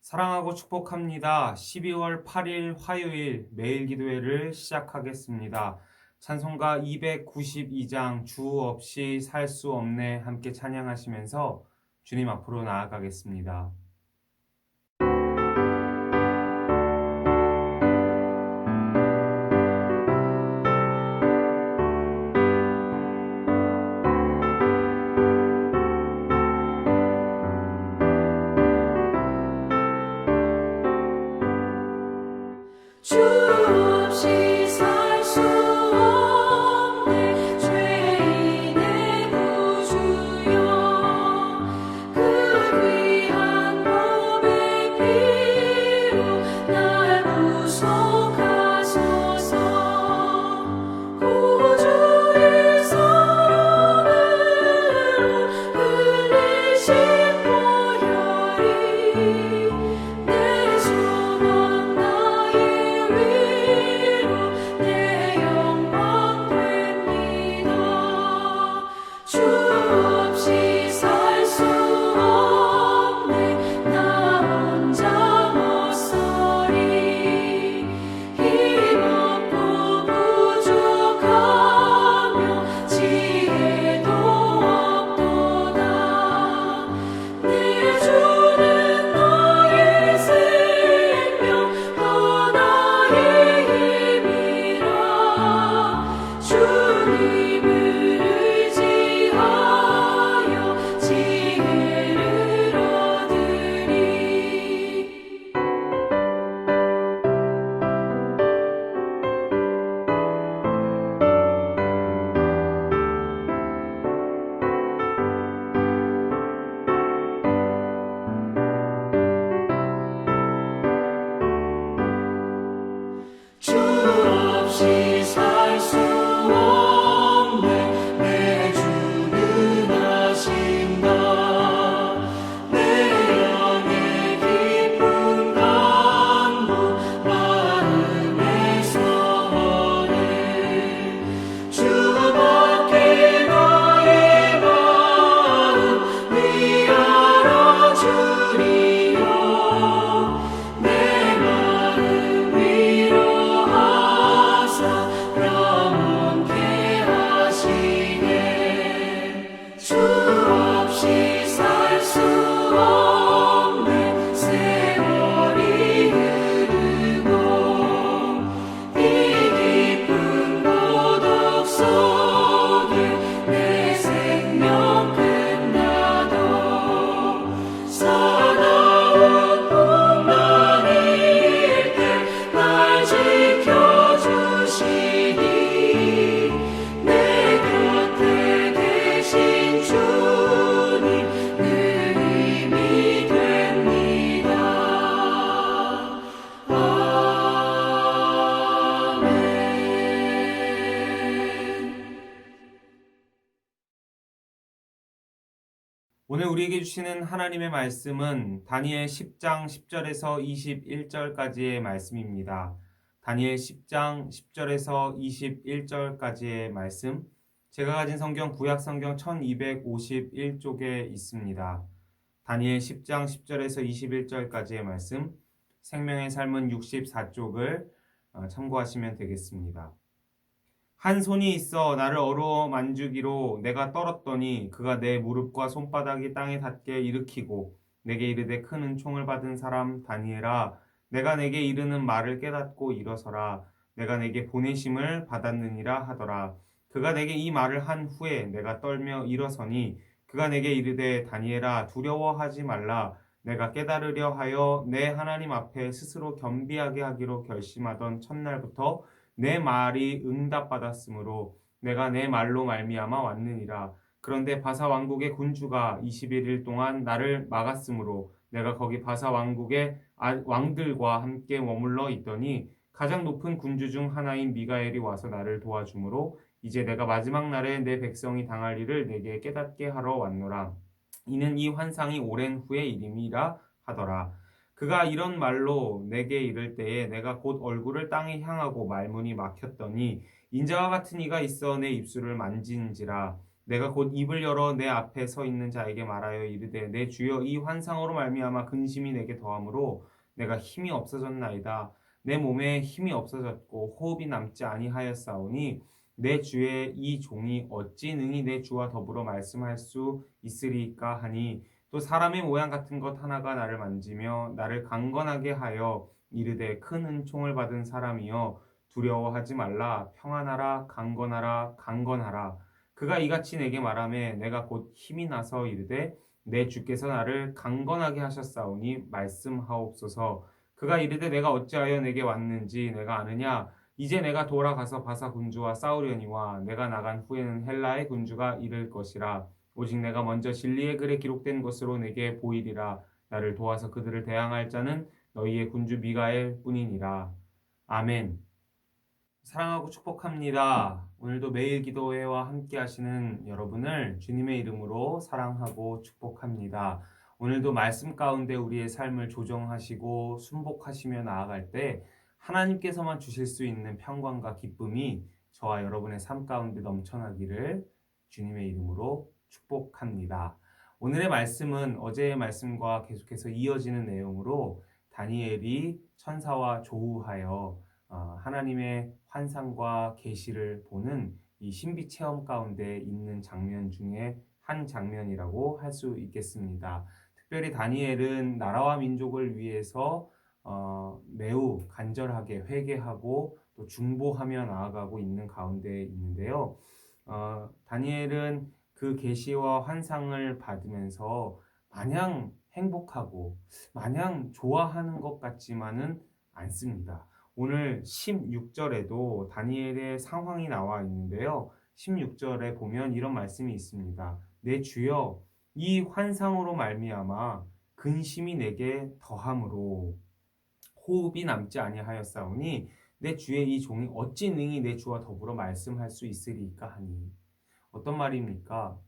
사랑하고 축복합니다. 12월 8일 화요일 매일 기도회를 시작하겠습니다. 찬송가 292장 주 없이 살 수 없네 함께 찬양하시면서 주님 앞으로 나아가겠습니다. 주 없이 살 수 없네 죄인의 구주여 그 귀한 몸의 피로 날 구속하소서 구주의 사랑으로 흘리신 보혈이 내 소망 나의 위로 내 영광 됩니다. 주 없이 살 수 없네 나 혼자 못서리 힘없고 부족하며 지혜도 없도다 내 주는 나의 생명 또 나의 힘이라 주님을 의지하여 지혜를 얻으리 주 없이 살 수 없네 내 주는 아신다 내 영의 깊은 간구 마음의 소원을 주밖에 나의 마음 위하여 주리요 내 마음 위로하사 영원케 하시네 주 없이 살 수 없네 세월이 흐르고 이 깊은 고독 속에 내 생명 끝나도 사나운 풍랑일 때 날 지켜주시니 내 곁에 계신 주님 늘 힘이 됩니다. 아멘. 오늘 우리에게 주시는 하나님의 말씀은 다니엘 10장 10절에서 21절까지의 말씀입니다. 다니엘 10장 10절에서 21절까지의 말씀, 제가 가진 성경 구약 성경 1251쪽에 있습니다. 다니엘 10장 10절에서 21절까지의 말씀, 생명의 삶은 64쪽을 참고하시면 되겠습니다. 한 손이 있어 나를 어루만지기로 내가 떨었더니 그가 내 무릎과 손바닥이 땅에 닿게 일으키고 내게 이르되 큰 은총을 받은 사람 다니엘아 내가 내게 이르는 말을 깨닫고 일어서라 내가 내게 보내심을 받았느니라 하더라. 그가 내게 이 말을 한 후에 내가 떨며 일어서니 그가 내게 이르되 다니엘아 두려워하지 말라 내가 깨달으려 하여 내 하나님 앞에 스스로 겸비하게 하기로 결심하던 첫날부터 내 말이 응답받았으므로 내가 내 말로 말미암아 왔느니라. 그런데 바사 왕국의 군주가 21일 동안 나를 막았으므로 내가 거기 바사 왕국의 왕들과 함께 머물러 있더니 가장 높은 군주 중 하나인 미가엘이 와서 나를 도와주므로 이제 내가 마지막 날에 내 백성이 당할 일을 내게 깨닫게 하러 왔노라. 이는 이 환상이 오랜 후의 일임이라 하더라. 그가 이런 말로 내게 이를 때에 내가 곧 얼굴을 땅에 향하고 말문이 막혔더니 인자와 같은 이가 있어 내 입술을 만진지라. 내가 곧 입을 열어 내 앞에 서 있는 자에게 말하여 이르되 내 주여 이 환상으로 말미암아 근심이 내게 더함으로 내가 힘이 없어졌나이다. 내 몸에 힘이 없어졌고 호흡이 남지 아니하였사오니 내 주의 이 종이 어찌 능히 내 주와 더불어 말씀할 수 있으리까 하니 또 사람의 모양 같은 것 하나가 나를 만지며 나를 강건하게 하여 이르되 큰 은총을 받은 사람이여 두려워하지 말라 평안하라 강건하라 강건하라. 그가 이같이 내게 말하매 내가 곧 힘이 나서 이르되 내 주께서 나를 강건하게 하셨사오니 말씀하옵소서. 그가 이르되 내가 어찌하여 내게 왔는지 내가 아느냐. 이제 내가 돌아가서 바사 군주와 싸우려니와 내가 나간 후에는 헬라의 군주가 이를 것이라. 오직 내가 먼저 진리의 글에 기록된 것으로 내게 보이리라. 나를 도와서 그들을 대항할 자는 너희의 군주 미가엘 뿐이니라. 아멘. 사랑하고 축복합니다. 오늘도 매일 기도회와 함께 하시는 여러분을 주님의 이름으로 사랑하고 축복합니다. 오늘도 말씀 가운데 우리의 삶을 조정하시고 순복하시며 나아갈 때 하나님께서만 주실 수 있는 평강과 기쁨이 저와 여러분의 삶 가운데 넘쳐나기를 주님의 이름으로 축복합니다. 오늘의 말씀은 어제의 말씀과 계속해서 이어지는 내용으로 다니엘이 천사와 조우하여 하나님의 환상과 계시를 보는 이 신비 체험 가운데 있는 장면 중에 한 장면이라고 할 수 있겠습니다. 특별히 다니엘은 나라와 민족을 위해서 매우 간절하게 회개하고 또 중보하며 나아가고 있는 가운데 있는데요. 다니엘은 그 계시와 환상을 받으면서 마냥 행복하고 마냥 좋아하는 것 같지만은 않습니다. 오늘 16절에도 다니엘의 상황이 나와 있는데요. 16절에 보면 이런 말씀이 있습니다. 내 주여 이 환상으로 말미암아 근심이 내게 더함으로 호흡이 남지 아니하였사오니 내 주의 이 종이 어찌 능히 내 주와 더불어 말씀할 수 있으리까 하니. 어떤 말입니까?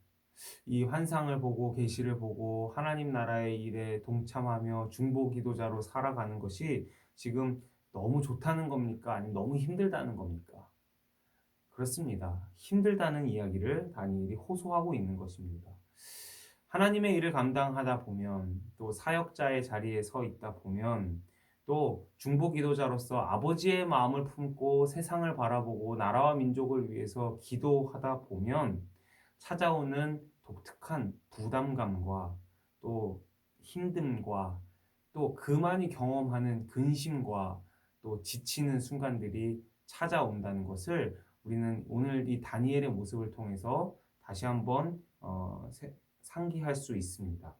이 환상을 보고 계시를 보고 하나님 나라의 일에 동참하며 중보 기도자로 살아가는 것이 지금 너무 좋다는 겁니까? 아니면 너무 힘들다는 겁니까? 그렇습니다. 힘들다는 이야기를 다니엘이 호소하고 있는 것입니다. 하나님의 일을 감당하다 보면 또 사역자의 자리에 서 있다 보면 또 중보 기도자로서 아버지의 마음을 품고 세상을 바라보고 나라와 민족을 위해서 기도하다 보면 찾아오는 독특한 부담감과 또 힘듦과 또 그만이 경험하는 근심과 또 지치는 순간들이 찾아온다는 것을 우리는 오늘 이 다니엘의 모습을 통해서 다시 한번 상기할 수 있습니다.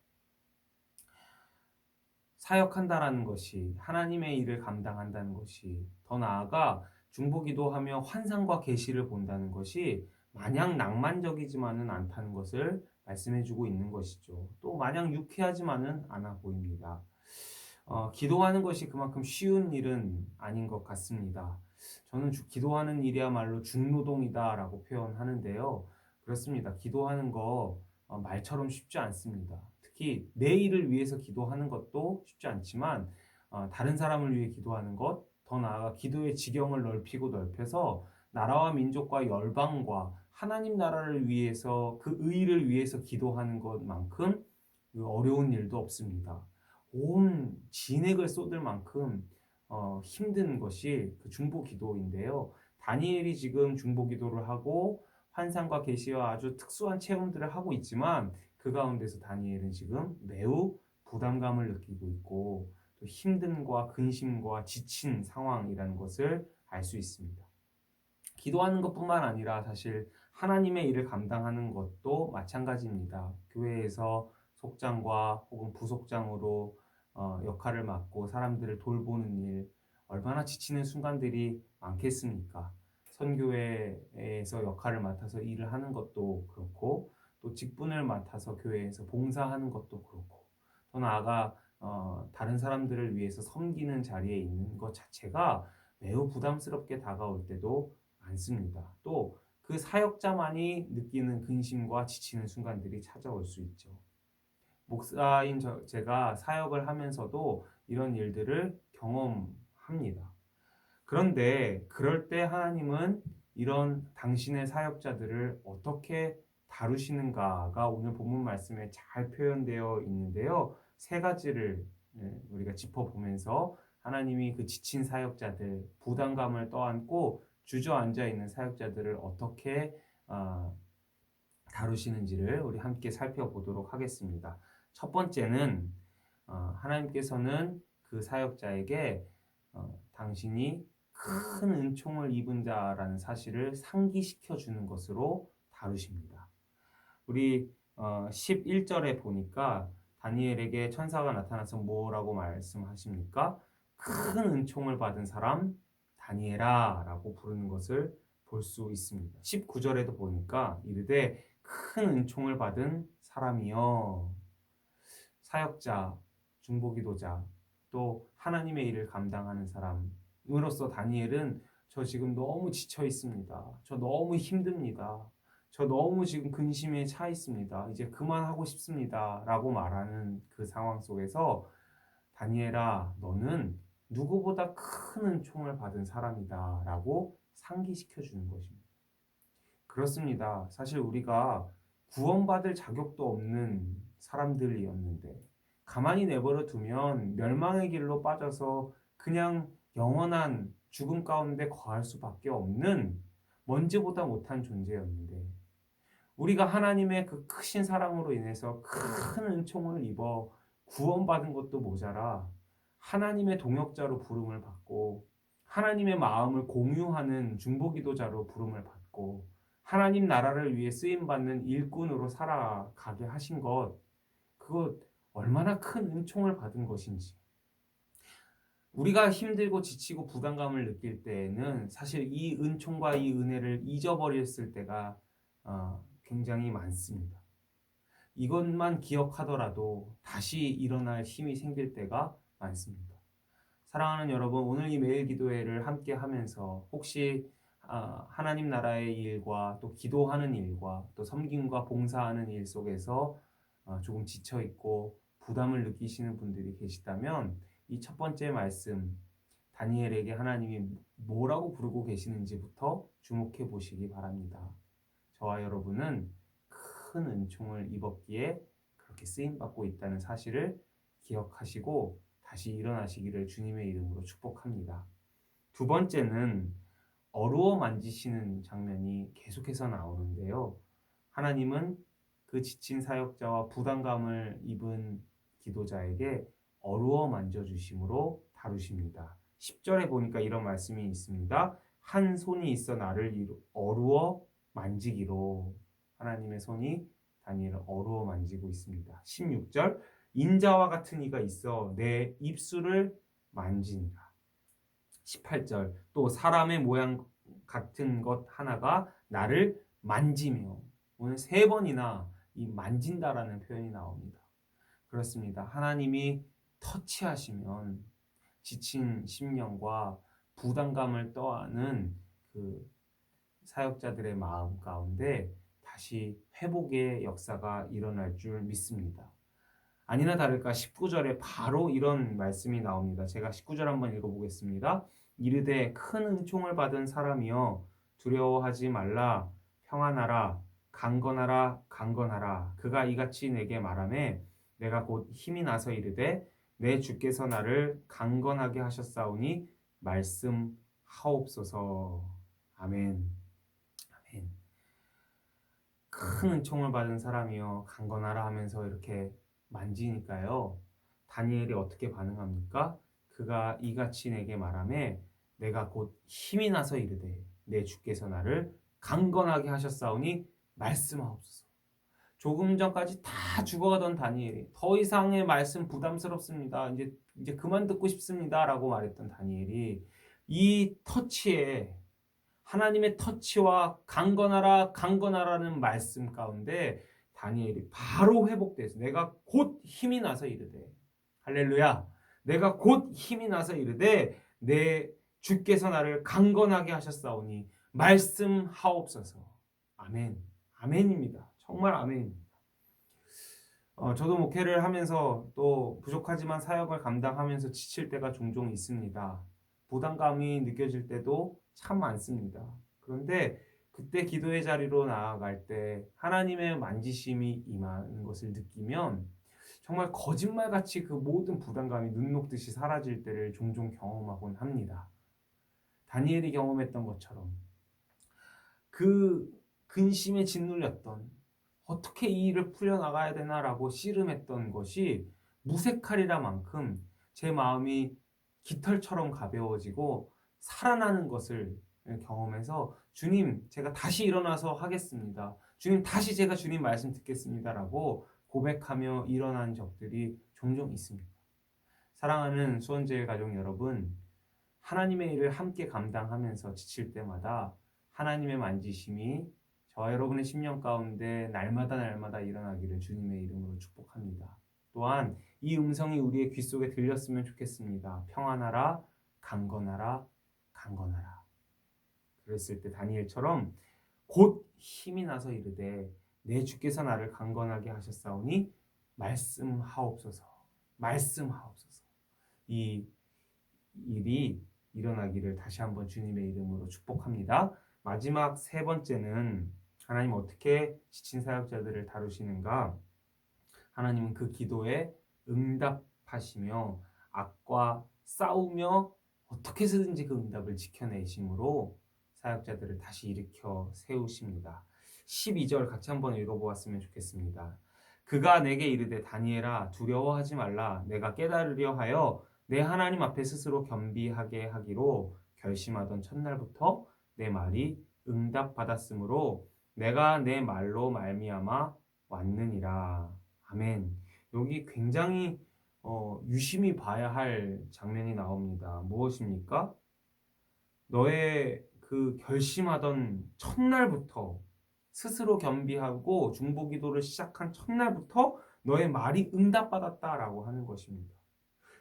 사역한다라는 것이 하나님의 일을 감당한다는 것이 더 나아가 중보기도하며 환상과 계시를 본다는 것이 마냥 낭만적이지만은 않다는 것을 말씀해주고 있는 것이죠. 또 마냥 유쾌하지만은 않아 보입니다. 기도하는 것이 그만큼 쉬운 일은 아닌 것 같습니다. 저는 기도하는 일이야말로 중노동이다라고 표현하는데요. 그렇습니다. 기도하는 거 말처럼 쉽지 않습니다. 특히 내 일을 위해서 기도하는 것도 쉽지 않지만 다른 사람을 위해 기도하는 것, 더 나아가 기도의 지경을 넓히고 넓혀서 나라와 민족과 열방과 하나님 나라를 위해서 그 의를 위해서 기도하는 것만큼 어려운 일도 없습니다. 온 진액을 쏟을 만큼 힘든 것이 그 중보 기도인데요. 다니엘이 지금 중보 기도를 하고 환상과 계시와 아주 특수한 체험들을 하고 있지만 그 가운데서 다니엘은 지금 매우 부담감을 느끼고 있고 또 힘듦과 근심과 지친 상황이라는 것을 알 수 있습니다. 기도하는 것뿐만 아니라 사실 하나님의 일을 감당하는 것도 마찬가지입니다. 교회에서 속장과 혹은 부속장으로 역할을 맡고 사람들을 돌보는 일, 얼마나 지치는 순간들이 많겠습니까? 선교회에서 역할을 맡아서 일을 하는 것도 그렇고 또 직분을 맡아서 교회에서 봉사하는 것도 그렇고 더 나아가 다른 사람들을 위해서 섬기는 자리에 있는 것 자체가 매우 부담스럽게 다가올 때도 많습니다. 또 그 사역자만이 느끼는 근심과 지치는 순간들이 찾아올 수 있죠. 목사인 제가 사역을 하면서도 이런 일들을 경험합니다. 그런데 그럴 때 하나님은 이런 당신의 사역자들을 어떻게 다루시는가가 오늘 본문 말씀에 잘 표현되어 있는데요. 세 가지를 우리가 짚어보면서 하나님이 그 지친 사역자들, 부담감을 떠안고 주저앉아 있는 사역자들을 어떻게 다루시는지를 우리 함께 살펴보도록 하겠습니다. 첫 번째는 하나님께서는 그 사역자에게 당신이 큰 은총을 입은 자라는 사실을 상기시켜 주는 것으로 다루십니다. 우리 11절에 보니까 다니엘에게 천사가 나타나서 뭐라고 말씀하십니까? 큰 은총을 받은 사람 다니엘아 라고 부르는 것을 볼 수 있습니다. 19절에도 보니까 이르되 큰 은총을 받은 사람이여. 사역자, 중보기도자, 또 하나님의 일을 감당하는 사람으로서 다니엘은 저 지금 너무 지쳐 있습니다. 저 너무 힘듭니다. 저 너무 지금 근심에 차 있습니다. 이제 그만하고 싶습니다. 라고 말하는 그 상황 속에서 다니엘아, 너는 누구보다 큰 은총을 받은 사람이다. 라고 상기시켜 주는 것입니다. 그렇습니다. 사실 우리가 구원받을 자격도 없는 사람들이었는데 가만히 내버려 두면 멸망의 길로 빠져서 그냥 영원한 죽음 가운데 거할 수밖에 없는 먼지보다 못한 존재였는데 우리가 하나님의 그 크신 사랑으로 인해서 큰 은총을 입어 구원받은 것도 모자라 하나님의 동역자로 부름을 받고 하나님의 마음을 공유하는 중보기도자로 부름을 받고 하나님 나라를 위해 쓰임받는 일꾼으로 살아가게 하신 것, 그것 얼마나 큰 은총을 받은 것인지. 우리가 힘들고 지치고 부담감을 느낄 때에는 사실 이 은총과 이 은혜를 잊어버렸을 때가 굉장히 많습니다. 이것만 기억하더라도 다시 일어날 힘이 생길 때가 많습니다. 사랑하는 여러분, 오늘 이 매일 기도회를 함께 하면서 혹시 하나님 나라의 일과 또 기도하는 일과 또 섬김과 봉사하는 일 속에서 조금 지쳐있고 부담을 느끼시는 분들이 계시다면 이 첫 번째 말씀 다니엘에게 하나님이 뭐라고 부르고 계시는지부터 주목해 보시기 바랍니다. 저와 여러분은 큰 은총을 입었기에 그렇게 쓰임받고 있다는 사실을 기억하시고 다시 일어나시기를 주님의 이름으로 축복합니다. 두 번째는 어루어 만지시는 장면이 계속해서 나오는데요. 하나님은 그 지친 사역자와 부담감을 입은 기도자에게 어루어 만져주심으로 다루십니다. 10절에 보니까 이런 말씀이 있습니다. 한 손이 있어 나를 어루어 만지기로. 하나님의 손이 다니엘을 어루어 만지고 있습니다. 16절 인자와 같은 이가 있어 내 입술을 만지니라. 18절 또 사람의 모양 같은 것 하나가 나를 만지며. 오늘 세 번이나 이 만진다라는 표현이 나옵니다. 그렇습니다. 하나님이 터치하시면 지친 심령과 부담감을 떠안은 그 사역자들의 마음 가운데 다시 회복의 역사가 일어날 줄 믿습니다. 아니나 다를까 19절에 바로 이런 말씀이 나옵니다. 제가 19절 한번 읽어보겠습니다. 이르되 큰 은총을 받은 사람이여 두려워하지 말라. 평안하라. 강건하라. 강건하라. 그가 이같이 내게 말하매 내가 곧 힘이 나서 이르되 내 주께서 나를 강건하게 하셨사오니 말씀하옵소서. 아멘. 아멘. 큰 은총을 받은 사람이여 강건하라 하면서 이렇게 만지니까요. 다니엘이 어떻게 반응합니까? 그가 이같이 내게 말하매 내가 곧 힘이 나서 이르되 내 주께서 나를 강건하게 하셨사오니 말씀하옵소서. 조금 전까지 다 죽어가던 다니엘이 더 이상의 말씀 부담스럽습니다. 이제 그만 듣고 싶습니다라고 말했던 다니엘이 이 터치에 하나님의 터치와 강건하라 강건하라는 말씀 가운데 다니엘이 바로 회복돼서 내가 곧 힘이 나서 이르되 할렐루야 내가 곧 힘이 나서 이르되 내 주께서 나를 강건하게 하셨사오니 말씀하옵소서. 아멘. 아멘입니다. 정말 아멘입니다. 저도 목회를 하면서 또 부족하지만 사역을 감당하면서 지칠 때가 종종 있습니다. 부담감이 느껴질 때도 참 많습니다. 그런데 그때 기도의 자리로 나아갈 때 하나님의 만지심이 임하는 것을 느끼면 정말 거짓말같이 그 모든 부담감이 눈 녹듯이 사라질 때를 종종 경험하곤 합니다. 다니엘이 경험했던 것처럼 그 근심에 짓눌렸던 어떻게 이 일을 풀려나가야 되나라고 씨름했던 것이 무색하리라 만큼 제 마음이 깃털처럼 가벼워지고 살아나는 것을 경험해서 주님, 제가 다시 일어나서 하겠습니다. 주님, 다시 제가 주님 말씀 듣겠습니다라고 고백하며 일어난 적들이 종종 있습니다. 사랑하는 수원제일 가족 여러분, 하나님의 일을 함께 감당하면서 지칠 때마다 하나님의 만지심이 저와 여러분의 심령 가운데 날마다 일어나기를 주님의 이름으로 축복합니다. 또한 이 음성이 우리의 귀 속에 들렸으면 좋겠습니다. 평안하라, 강건하라, 강건하라. 그랬을 때 다니엘처럼 곧 힘이 나서 이르되 내 주께서 나를 강건하게 하셨사오니 말씀하옵소서. 말씀하옵소서. 이 일이 일어나기를 다시 한번 주님의 이름으로 축복합니다. 마지막 세 번째는 하나님 어떻게 지친 사역자들을 다루시는가? 하나님은 그 기도에 응답하시며 악과 싸우며 어떻게 해서든지 그 응답을 지켜내심으로 사역자들을 다시 일으켜 세우십니다. 12절 같이 한번 읽어보았으면 좋겠습니다. 그가 내게 이르되 다니엘아 두려워하지 말라. 내가 깨달으려 하여 내 하나님 앞에 스스로 겸비하게 하기로 결심하던 첫날부터 내 말이 응답받았으므로 내가 내 말로 말미암아 왔느니라. 아멘. 여기 굉장히 유심히 봐야 할 장면이 나옵니다. 무엇입니까? 너의 그 결심하던 첫날부터 스스로 겸비하고 중보기도를 시작한 첫날부터 너의 말이 응답받았다라고 하는 것입니다.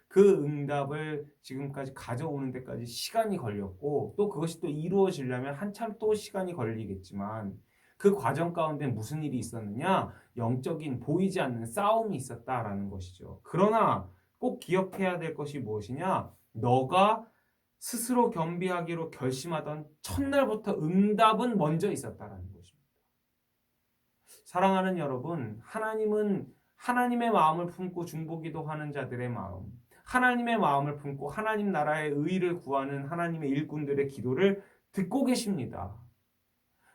그 응답을 지금까지 가져오는 데까지 시간이 걸렸고 또 그것이 또 이루어지려면 한참 또 시간이 걸리겠지만 그 과정 가운데 무슨 일이 있었느냐? 영적인 보이지 않는 싸움이 있었다라는 것이죠. 그러나 꼭 기억해야 될 것이 무엇이냐? 너가 스스로 겸비하기로 결심하던 첫날부터 응답은 먼저 있었다라는 것입니다. 사랑하는 여러분, 하나님은 하나님의 마음을 품고 중보기도하는 자들의 마음, 하나님의 마음을 품고 하나님 나라의 의를 구하는 하나님의 일꾼들의 기도를 듣고 계십니다.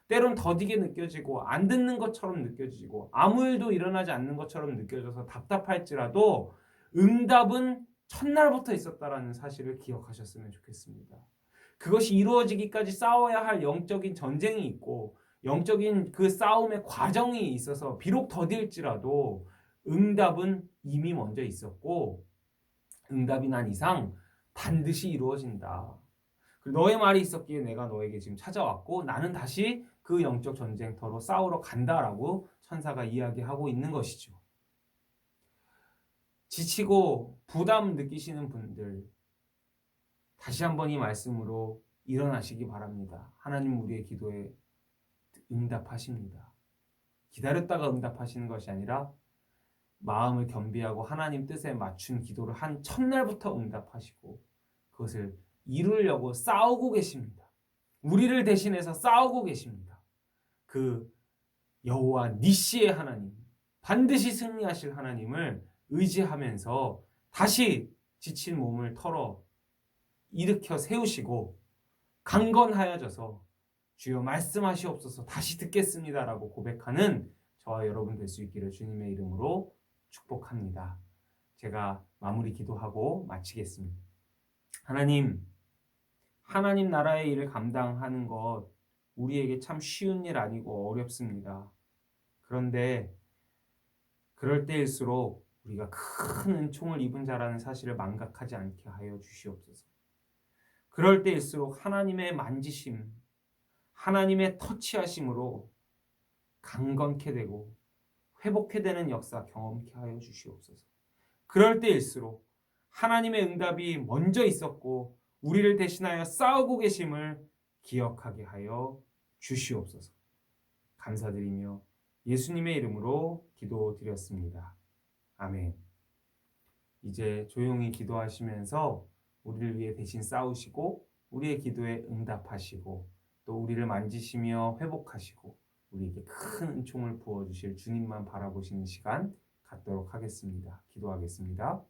때론 더디게 느껴지고 안 듣는 것처럼 느껴지고 아무 일도 일어나지 않는 것처럼 느껴져서 답답할지라도 응답은 첫날부터 있었다라는 사실을 기억하셨으면 좋겠습니다. 그것이 이루어지기까지 싸워야 할 영적인 전쟁이 있고 영적인 그 싸움의 과정이 있어서 비록 더딜지라도 응답은 이미 먼저 있었고 응답이 난 이상 반드시 이루어진다. 너의 말이 있었기에 내가 너에게 지금 찾아왔고 나는 다시 그 영적 전쟁터로 싸우러 간다라고 천사가 이야기하고 있는 것이죠. 지치고 부담 느끼시는 분들 다시 한번 이 말씀으로 일어나시기 바랍니다. 하나님 우리의 기도에 응답하십니다. 기다렸다가 응답하시는 것이 아니라 마음을 겸비하고 하나님 뜻에 맞춘 기도를 한 첫날부터 응답하시고 그것을 이루려고 싸우고 계십니다. 우리를 대신해서 싸우고 계십니다. 그 여호와 니시의 하나님, 반드시 승리하실 하나님을 의지하면서 다시 지친 몸을 털어 일으켜 세우시고 강건하여져서 주여 말씀하시옵소서 다시 듣겠습니다라고 고백하는 저와 여러분 될 수 있기를 주님의 이름으로 축복합니다. 제가 마무리 기도하고 마치겠습니다. 하나님 나라의 일을 감당하는 것 우리에게 참 쉬운 일 아니고 어렵습니다. 그런데 그럴 때일수록 우리가 큰 은총을 입은 자라는 사실을 망각하지 않게 하여 주시옵소서. 그럴 때일수록 하나님의 만지심, 하나님의 터치하심으로 강건케 되고 회복케 되는 역사 경험케 하여 주시옵소서. 그럴 때일수록 하나님의 응답이 먼저 있었고 우리를 대신하여 싸우고 계심을 기억하게 하여 주시옵소서. 감사드리며 예수님의 이름으로 기도드렸습니다. 아멘. 이제 조용히 기도하시면서 우리를 위해 대신 싸우시고 우리의 기도에 응답하시고 또 우리를 만지시며 회복하시고 우리에게 큰 은총을 부어주실 주님만 바라보시는 시간 갖도록 하겠습니다. 기도하겠습니다.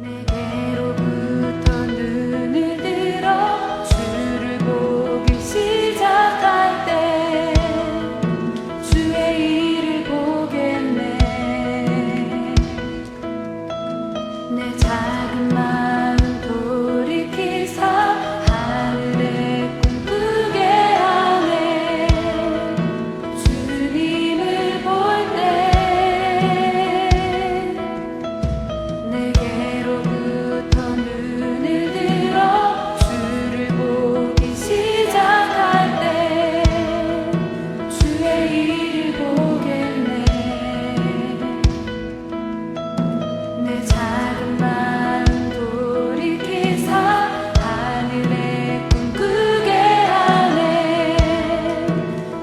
내게로부터 눈을 들어 주를 보기 시작할 때 주의 일을 보겠네. 내 작은 마음 돌이키사 하늘에 꿈꾸게 하네. 주님을 볼 때 내게로부터 눈을 들어 주를 보기 시작할 때 주의 일을 보겠네. 내 작은 마음 돌이키사 하늘에 꿈꾸게 하네.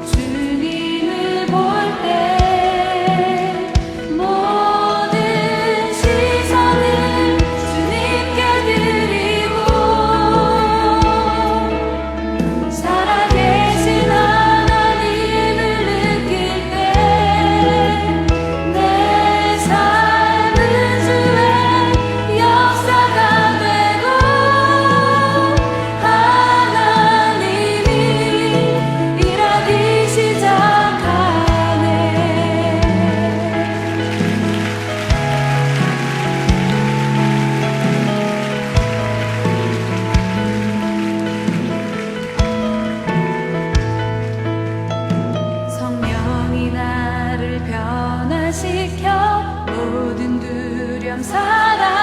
주님을 볼 때 모든 시선을 주님께 드리고 살아계신 하나님을 느낄 때 내 삶은 주의 역사가 되고 하나님이 일하기 시작하네. 성령이 나를 변화시켜 모든 두려움 사랑